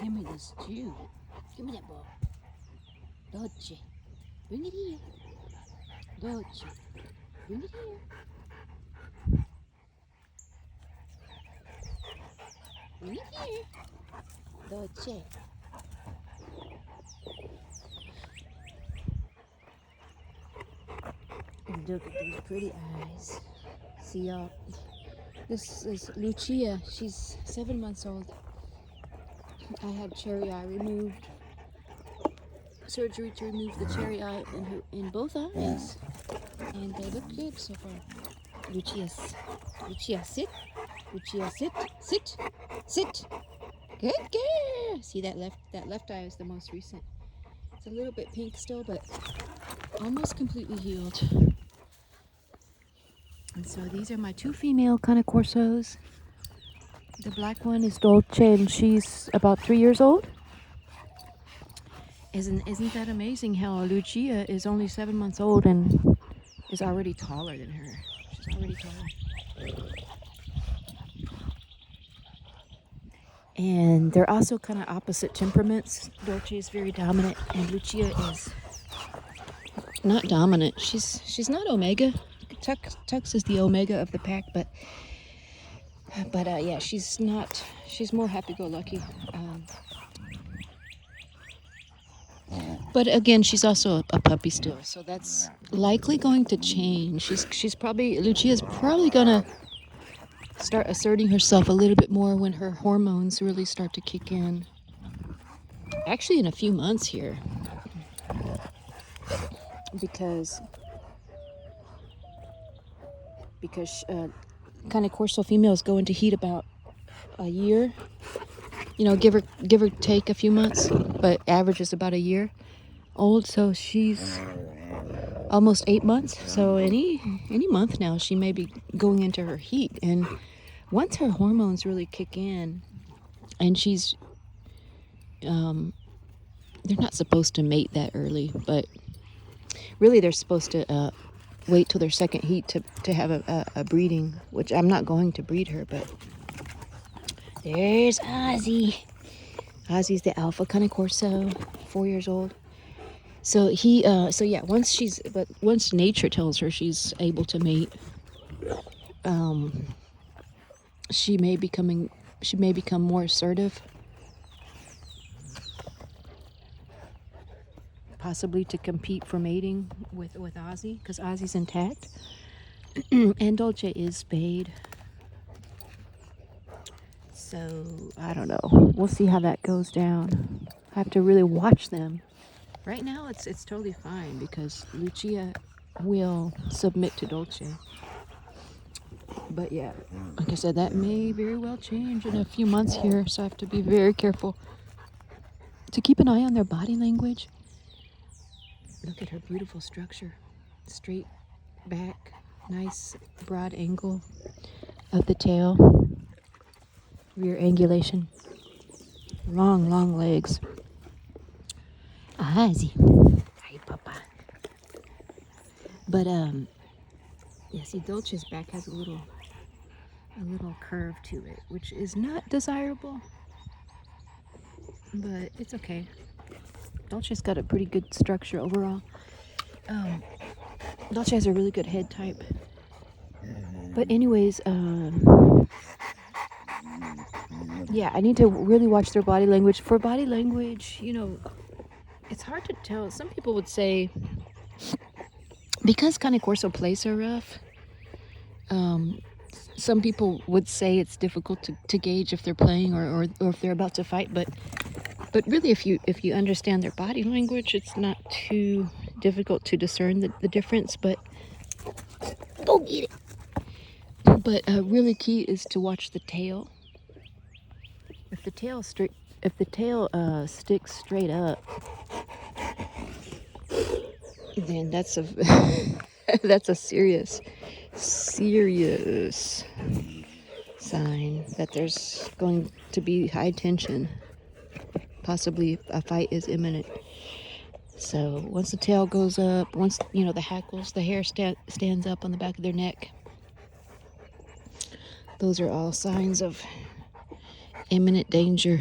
Give me this too. Give me that ball. Dolce. Bring it here. Dolce. Bring it here. Bring it here. Dolce. Look at those pretty eyes. See y'all. This is Lucia. She's 7 months old. I had cherry eye removed. Surgery to remove the cherry eye in both eyes. And they look good so far. Lucia, sit. Lucia, sit. Sit. Sit. Good girl. See that left eye is the most recent. It's a little bit pink still, but almost completely healed. And so these are my two female cane corsos. The black one is Dolce, and she's about 3 years old. Isn't that amazing how Lucia is only 7 months old and is already taller than her? She's already taller. And they're also kind of opposite temperaments. Dolce is very dominant, and Lucia is not dominant. She's not Omega. Tux is the Omega of the pack, but yeah, she's not. She's more happy-go-lucky. But again, she's also a puppy still, so that's likely going to change. Lucia's probably gonna start asserting herself a little bit more when her hormones really start to kick in. Actually, in a few months here, because cane corso females go into heat about a year. You know, give or take a few months, but average is about a year old. So she's almost 8 months. So any month now, she may be going into her heat. And once her hormones really kick in, and she's, they're not supposed to mate that early, but really they're supposed to wait till their second heat to have a breeding, which I'm not going to breed her, but there's Ozzy. Ozzy's the alpha cane corso, 4 years old. So yeah, once nature tells her she's able to mate, she may become more assertive, possibly to compete for mating with Ozzy, because Ozzy's intact. And Dolce is spayed. So I don't know. We'll see how that goes down. I have to really watch them. Right now it's totally fine because Lucia will submit to Dolce. But yeah, like I said, that may very well change in a few months here, so I have to be very careful to keep an eye on their body language. Look at her beautiful structure. Straight back, nice broad angle of the tail. Rear angulation. Long legs. Ozzy. Hi, Papa. But yeah, see, Dolce's back has a little curve to it, which is not desirable, but it's okay. Dolce's got a pretty good structure overall. Dolce has a really good head type. But anyways, yeah, I need to really watch their body language. For body language, you know, it's hard to tell. Some people would say, because cane corso plays so rough, some people would say it's difficult to gauge if they're playing or if they're about to fight. But really, if you understand their body language, it's not too difficult to discern the difference. But go get it. But really key is to watch the tail. If the tail sticks straight up, then that's a that's a serious sign that there's going to be high tension. Possibly a fight is imminent. So once the tail goes up, once the hackles, the hair stands up on the back of their neck, those are all signs of imminent danger.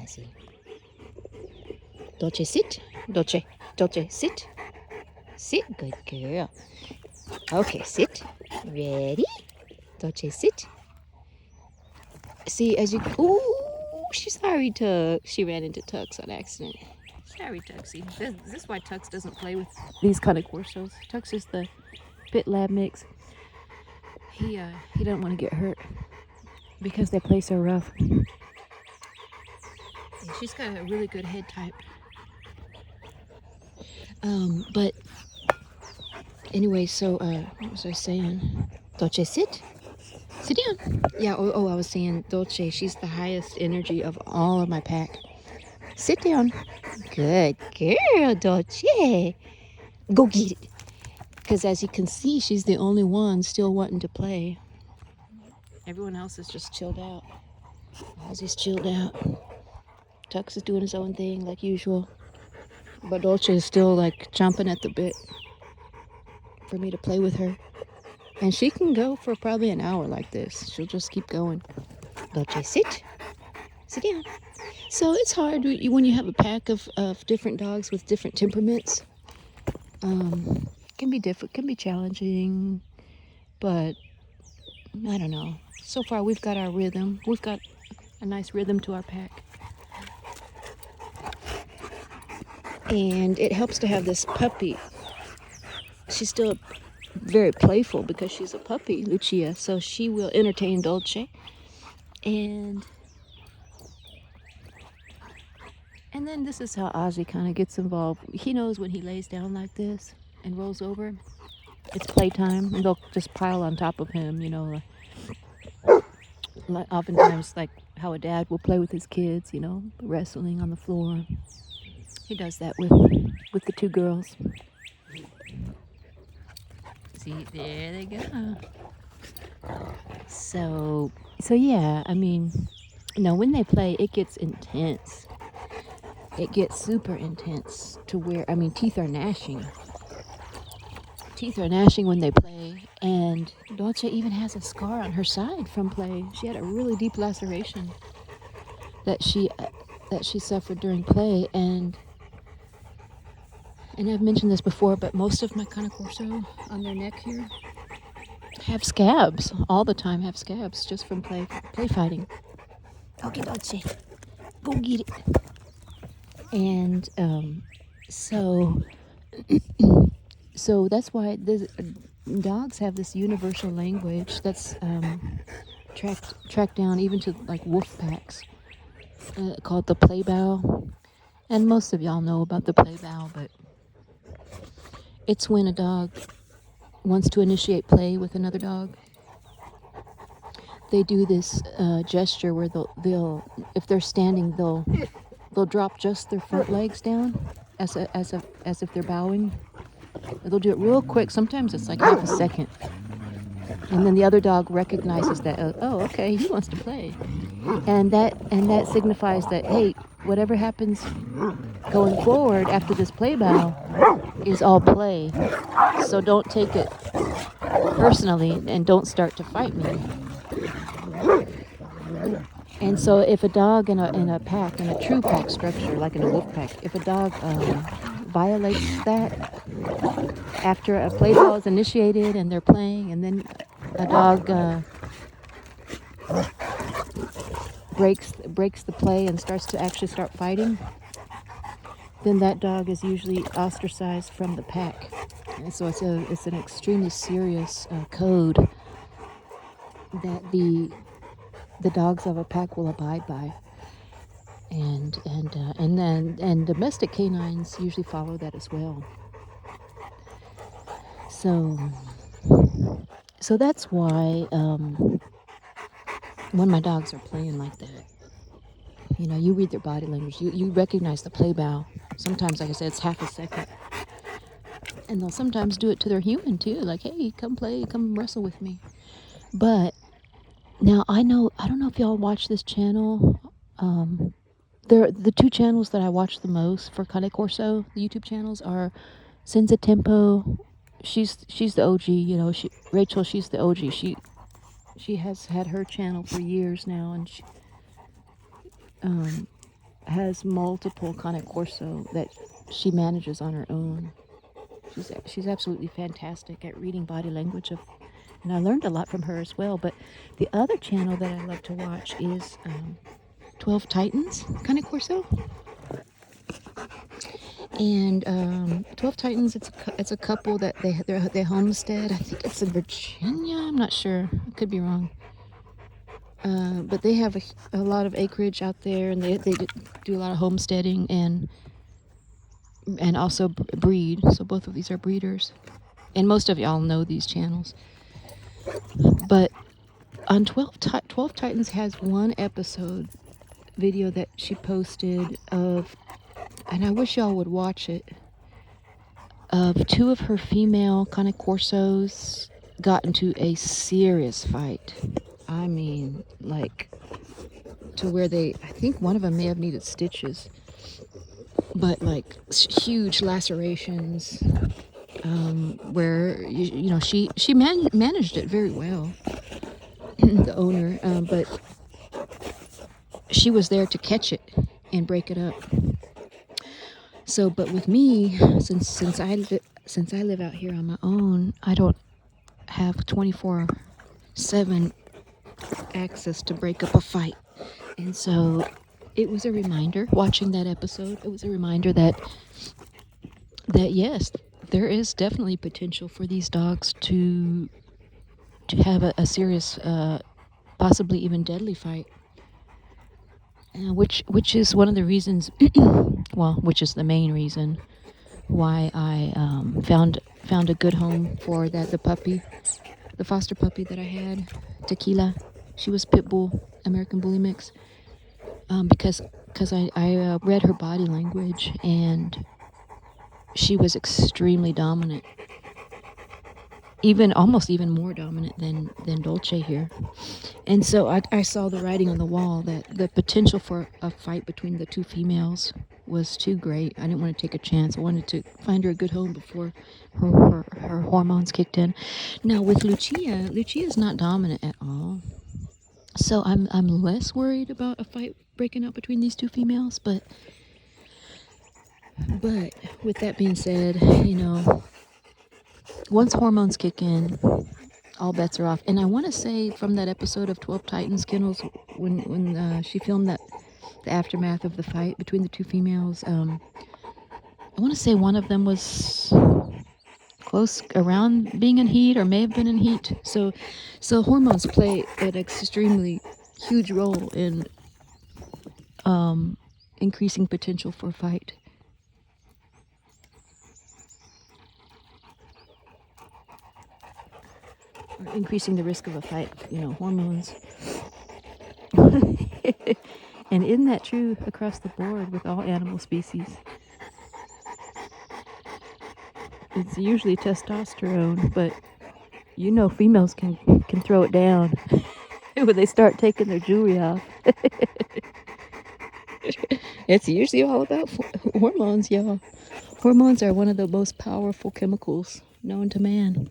see. Dolce, sit. Dolce, Dolce, sit. Sit, good girl. Okay, sit. Ready? Dolce, sit. See, as you... Ooh, she's sorry, Tux. She ran into Tux on accident. Sorry, Tuxie. This is why Tux doesn't play with these kind of Corsos. Tux is the Pit Lab mix. He doesn't want to get hurt because they play so rough. Yeah, she's got a really good head type. But anyway, so what was I saying? Dolce, sit. Sit down. Yeah, I was saying Dolce, she's the highest energy of all of my pack. Sit down. Good girl, Dolce. Go get it. Because as you can see, she's the only one still wanting to play. Everyone else is just chilled out. Ozzy's chilled out. Tux is doing his own thing like usual. But Dolce is still like chomping at the bit for me to play with her. And she can go for probably an hour like this. She'll just keep going. Dolce, sit. Sit down. So it's hard when you have a pack of different dogs with different temperaments. Can be different, can be challenging, but I don't know. So far we've got our rhythm. We've got a nice rhythm to our pack. And it helps to have this puppy. She's still very playful because she's a puppy, Lucia, so she will entertain Dolce. And then this is how Ozzy kind of gets involved. He knows when he lays down like this and rolls over, it's playtime, and they'll just pile on top of him, you know. Oftentimes, like how a dad will play with his kids, you know, wrestling on the floor. He does that with the two girls. See, there they go. So yeah, I mean, you know, when they play, it gets intense. It gets super intense to where, I mean, teeth are gnashing. Teeth are gnashing when they play, and Dolce even has a scar on her side from play. She had a really deep laceration that she suffered during play, and I've mentioned this before, but most of my Cane Corso on their neck here have scabs. All the time have scabs just from play fighting. Okay, Dolce, go get it. And so that's why dogs have this universal language that's tracked down even to like wolf packs, called the play bow. And most of y'all know about the play bow, but it's when a dog wants to initiate play with another dog. They do this gesture where they'll if they're standing, they'll drop just their front legs down as if they're bowing. They'll do it real quick. Sometimes it's like half a second. And then the other dog recognizes that, oh, okay, he wants to play. And that signifies that, hey, whatever happens going forward after this play bow is all play. So don't take it personally and don't start to fight me. And so if a dog in a pack, in a true pack structure, like in a wolf pack, if a dog violates that after a play ball is initiated and they're playing, and then a dog breaks the play and starts to actually start fighting, then that dog is usually ostracized from the pack. And so it's an extremely serious code that the dogs of a pack will abide by, and domestic canines usually follow that as well. So that's why when my dogs are playing like that, you know, you read their body language, you recognize the play bow. Sometimes, like I said, it's half a second, and they'll sometimes do it to their human too, like, hey, come play, come wrestle with me. But now I don't know if y'all watch this channel. The two channels that I watch the most for Cane Corso, the YouTube channels, are Senza Tempo. She's the OG, you know. Rachel, she's the OG. She has had her channel for years now, and has multiple kind of Corso that she manages on her own. She's absolutely fantastic at reading body language and I learned a lot from her as well. But the other channel that I love to watch is 12 Titans kind of Corso. And 12 Titans, it's a couple that they homestead. I think it's in Virginia. I'm not sure. I could be wrong. But they have a lot of acreage out there, and they do a lot of homesteading and also breed. So both of these are breeders, and most of y'all know these channels. But on 12 Titans has one episode video that she posted of, and I wish y'all would watch it, of two of her female kind of Corsos got into a serious fight. I mean, like, to where I think one of them may have needed stitches, but like huge lacerations, where, you know, she managed it very well, the owner, but she was there to catch it and break it up. So, but with me, since I live out here on my own, I don't have 24/7 access to break up a fight. And so it was a reminder, watching that episode, it was a reminder that yes, there is definitely potential for these dogs to have a serious, possibly even deadly fight. Which is one of the reasons, well, which is the main reason why I found a good home for the puppy, the foster puppy that I had, Tequila. She was pit bull, American bully mix, because I read her body language, and she was extremely dominant, almost even more dominant than Dolce here. And so I saw the writing on the wall that the potential for a fight between the two females was too great. I didn't want to take a chance. I wanted to find her a good home before her hormones kicked in. Now with Lucia's not dominant at all. So I'm less worried about a fight breaking out between these two females, but with that being said, you know, once hormones kick in, all bets are off. And I want to say, from that episode of 12 Titans Kennels, when she filmed the aftermath of the fight between the two females, I want to say one of them was close around being in heat, or may have been in heat. So hormones play an extremely huge role in increasing potential for a fight. Or increasing the risk of a fight, you know, hormones. And isn't that true across the board with all animal species? It's usually testosterone, but you know, females can throw it down when they start taking their jewelry off. It's usually all about hormones, y'all. Hormones are one of the most powerful chemicals known to man,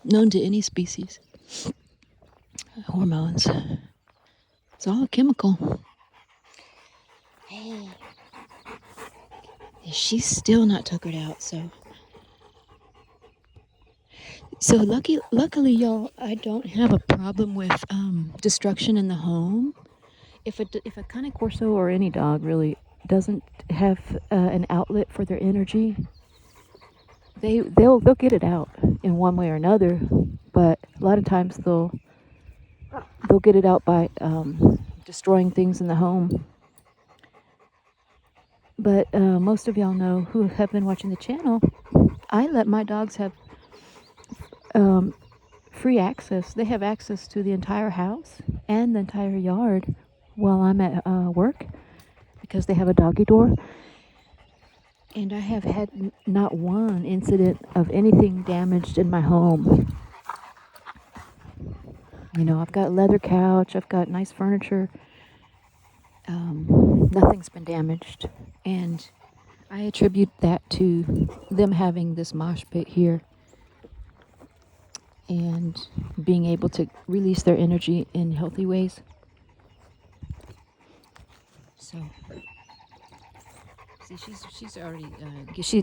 known to any species. Hormones. It's all a chemical. Hey, she's still not tuckered out, so luckily, y'all, I don't have a problem with destruction in the home. If a Cane Corso, or any dog really, doesn't have an outlet for their energy, they'll get it out in one way or another. But a lot of times they'll get it out by destroying things in the home. But most of y'all know, who have been watching the channel, I let my dogs have free access. They have access to the entire house and the entire yard while I'm at work, because they have a doggy door. And I have had not one incident of anything damaged in my home. You know, I've got a leather couch, I've got nice furniture. Nothing's been damaged. And I attribute that to them having this mosh pit here and being able to release their energy in healthy ways. So See, she's already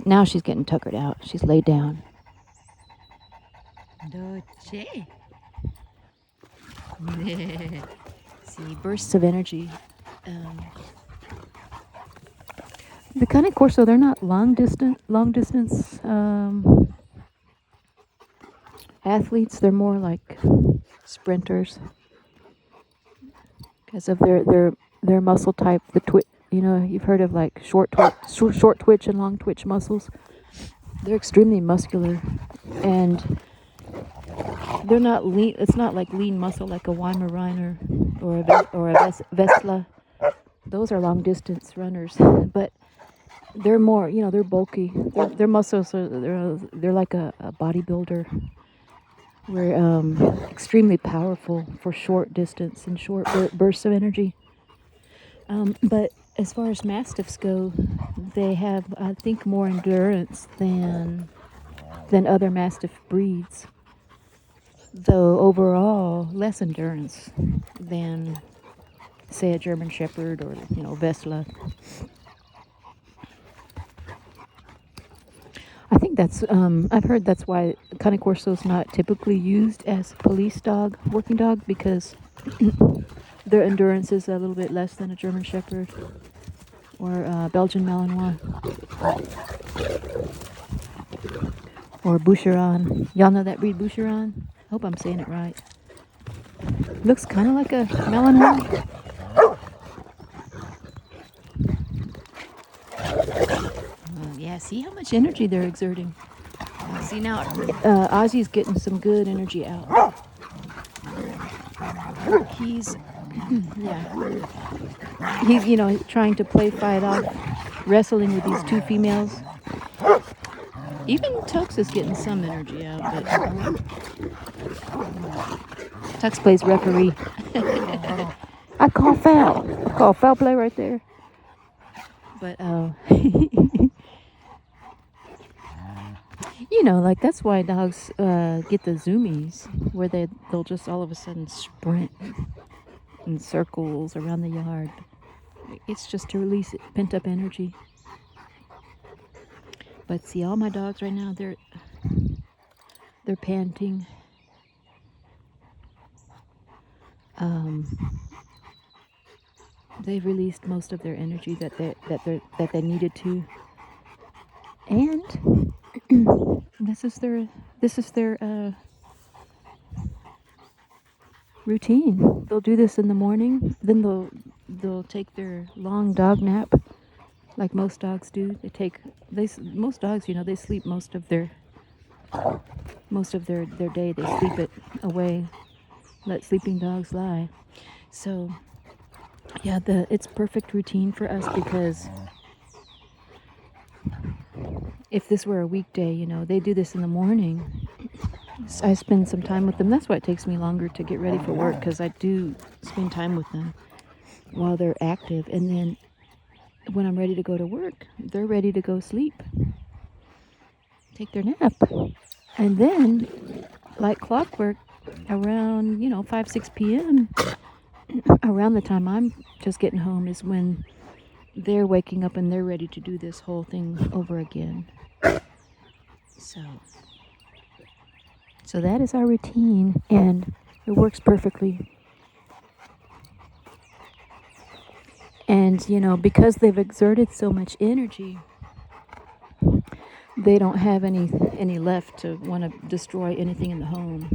now she's getting tuckered out. She's laid down. Dolce. See, bursts of energy. The kind of Corso, they're not long distance athletes. They're more like sprinters because of their muscle type. The twitch, you know, you've heard of like short twitch and long twitch muscles. They're extremely muscular, and they're not lean. It's not like lean muscle like a Weimaraner or a Vesla. Those are long distance runners, but they're more, you know, they're bulky. Their muscles are they're like a bodybuilder. We're extremely powerful for short distance and short bursts of energy. But as far as Mastiffs go, they have, I think, more endurance than other Mastiff breeds. Though overall, less endurance than, say, a German Shepherd or, you know, Vesla. I think that's, I've heard that's why Cane Corso is not typically used as a police dog, working dog, because their endurance is a little bit less than a German Shepherd or Belgian Malinois or Boucheron. Y'all know that breed, Boucheron? I hope I'm saying it right. Looks kind of like a Malinois. Yeah, see how much energy they're exerting. See now, Ozzy's getting some good energy out. He's, he's, you know, trying to fight off, wrestling with these two females. Even Tux is getting some energy out, but Tux plays referee. I call foul. Foul play right there. But you know, like that's why dogs get the zoomies, where they'll just all of a sudden sprint in circles around the yard. It's just to release pent up energy. But see, all my dogs right now, they're panting. They've released most of their energy that they needed to, and this is their routine. They'll do this in the morning, then they'll take their long dog nap, like most dogs do. Most dogs, you know, they sleep most of their day. They sleep it away. Let sleeping dogs lie. So yeah, it's perfect routine for us, because if this were a weekday, you know, they do this in the morning. I spend some time with them. That's why it takes me longer to get ready for work, because I do spend time with them while they're active. And then when I'm ready to go to work, they're ready to go sleep, take their nap. And then, like clockwork, around, 5, 6 p.m., around the time I'm just getting home is when they're waking up and they're ready to do this whole thing over again. So that is our routine, and it works perfectly. And, because they've exerted so much energy, they don't have any left to want to destroy anything in the home.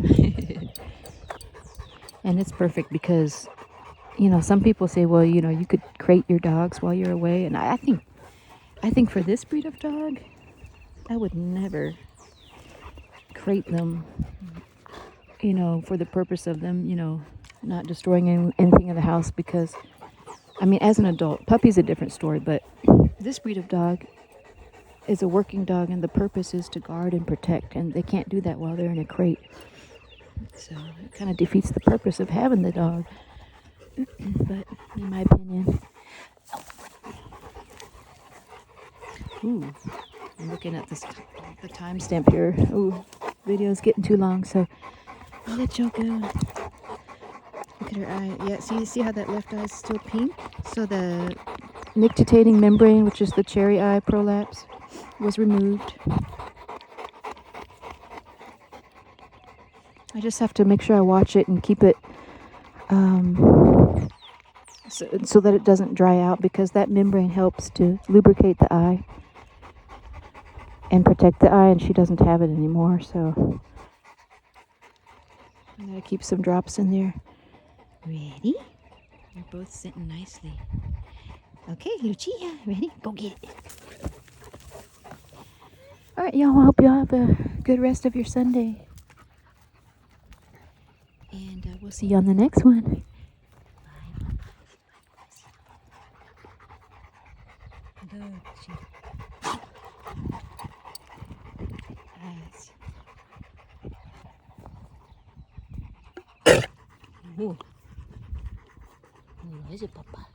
And it's perfect because, some people say, well, you could crate your dogs while you're away. And I think for this breed of dog, I would never crate them, for the purpose of them, not destroying anything in the house. Because, as an adult, puppy's a different story, but this breed of dog is a working dog, and the purpose is to guard and protect, and they can't do that while they're in a crate. So it kind of defeats the purpose of having the dog. But in my opinion, ooh, I'm looking at the timestamp here. Ooh, video's getting too long, so I'll let y'all go. Look at her eye. Yeah, see how that left eye is still pink? So the nictitating membrane, which is the cherry eye prolapse, was removed. I just have to make sure I watch it and keep it so that it doesn't dry out, because that membrane helps to lubricate the eye and protect the eye, and she doesn't have it anymore, so I'm gonna keep some drops in there. Ready? They're both sitting nicely. Okay, Lucia, ready? Go get it. All right, y'all. I hope y'all have a good rest of your Sunday. And we'll see you on the next one. Oh, ese papá.